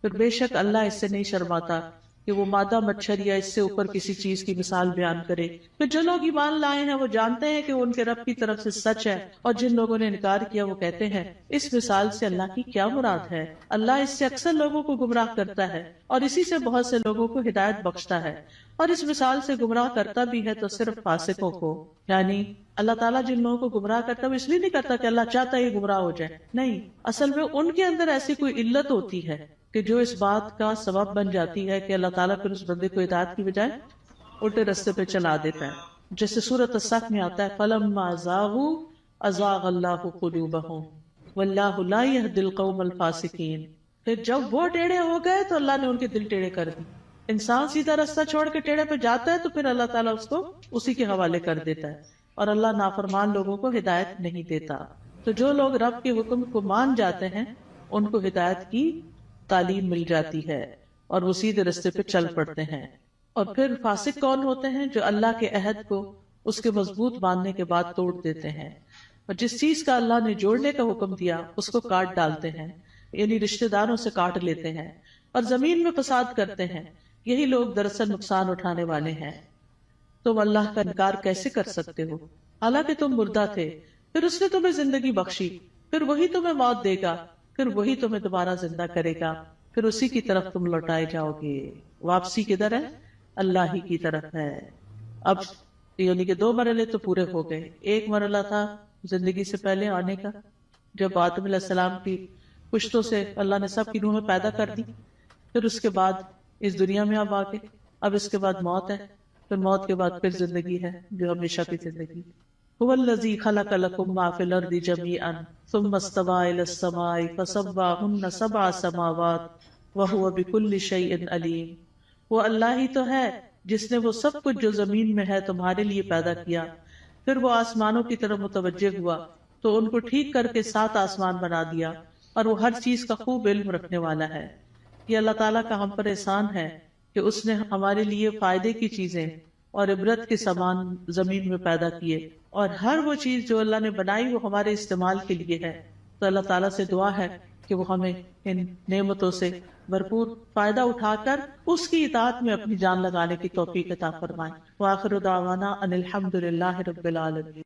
پھر بے شک اللہ اس سے نہیں شرماتا کہ وہ مادہ مچھر یا اس سے اوپر کسی چیز کی مثال بیان کرے. پھر جو لوگ ایمان لائے ہیں وہ جانتے ہیں کہ وہ ان کے رب کی طرف سے سچ ہے، اور جن لوگوں نے انکار کیا وہ کہتے ہیں اس مثال سے اللہ کی کیا مراد ہے. اللہ اس سے اکثر لوگوں کو گمراہ کرتا ہے اور اسی سے بہت سے لوگوں کو ہدایت بخشتا ہے، اور اس مثال سے گمراہ کرتا بھی ہے تو صرف فاسقوں کو. یعنی اللہ تعالیٰ جن لوگوں کو گمراہ کرتا ہے وہ اس لیے نہیں کرتا کہ اللہ چاہتا ہے یہ گمراہ ہو جائے، نہیں، اصل میں ان کے اندر ایسی کوئی علت ہوتی ہے کہ جو اس بات کا سبب بن جاتی ہے کہ اللہ تعالیٰ پھر اس بندے کو ہدایت کی بجائے الٹے رستے پہ چلا دیتا ہے. جیسے سورۃ الصف میں آتا ہے فَلَمَّا زَاغُوا أَزَاغَ اللَّهُ قُلُوبَهُمْ وَاللَّهُ لَا يَهْدِي الْقَوْمَ الْفَاسِقِينَ. پھر جب وہ ٹیڑھے ہو گئے تو اللہ نے ان کے دل ٹیڑھے کر دی. انسان سیدھا راستہ چھوڑ کے ٹیڑھے پہ جاتا ہے تو پھر اللہ تعالیٰ اس کو اسی کے حوالے کر دیتا ہے، اور اللہ نافرمان لوگوں کو ہدایت نہیں دیتا. تو جو لوگ رب کے حکم کو مان جاتے ہیں ان کو ہدایت کی تعلیم مل جاتی ہے اور وہ سیدھے رستے پہ چل پڑتے ہیں. اور پھر فاسق کون ہوتے ہیں؟ جو اللہ کے عہد کو اس کے مضبوط باندھنے کے بعد توڑ دیتے ہیں، اور جس چیز کا اللہ نے جوڑنے کا حکم دیا اس کو کاٹ ڈالتے ہیں، یعنی رشتہ داروں سے کاٹ لیتے ہیں اور زمین میں فساد کرتے ہیں. یہی لوگ دراصل نقصان اٹھانے والے ہیں. تم اللہ کا انکار کیسے کر سکتے ہو حالانکہ تم مردہ تھے، پھر اس نے تمہیں زندگی بخشی، پھر وہی تمہیں موت دے گا، پھر وہی تمہیں دوبارہ زندہ کرے گا، پھر اسی کی طرف تم لوٹائے جاؤ گے. واپسی کدھر ہے؟ اللہ ہی کی طرف ہے. اب یعنی کہ 2 مرحلے تو پورے ہو گئے. ایک مرحلہ تھا زندگی سے پہلے آنے کا، جب آدم علیہ السلام کی پشتوں سے اللہ نے سب کی روحیں پیدا کر دی. پھر اس کے بعد اس دنیا میں اب آگے، اب اس کے بعد موت ہے، پھر موت کے بعد پھر زندگی ہے جو ہمیشہ کی زندگی. هو الذی خلق لکم ما فی الارض جمیعا ثم استوى الی السماء فسواہن 7 سماوات وہو بکل شیء علیم. وہ اللہ ہی تو ہے جس نے وہ سب کچھ جو زمین میں ہے تمہارے لیے پیدا کیا، پھر وہ آسمانوں کی طرف متوجہ ہوا تو ان کو ٹھیک کر کے 7 آسمان بنا دیا، اور وہ ہر چیز کا خوب علم رکھنے والا ہے. یہ اللہ تعالیٰ کا ہم پر احسان ہے کہ اس نے ہمارے لیے فائدے کی چیزیں اور عبرت کے سامان زمین میں پیدا کیے، اور ہر وہ چیز جو اللہ نے بنائی وہ ہمارے استعمال کے لیے ہے. تو اللہ تعالیٰ سے دعا ہے کہ وہ ہمیں ان نعمتوں سے بھرپور فائدہ اٹھا کر اس کی اطاعت میں اپنی جان لگانے کی توفیق عطا فرمائے. وآخر دعوانا ان الحمد للہ رب العالمین.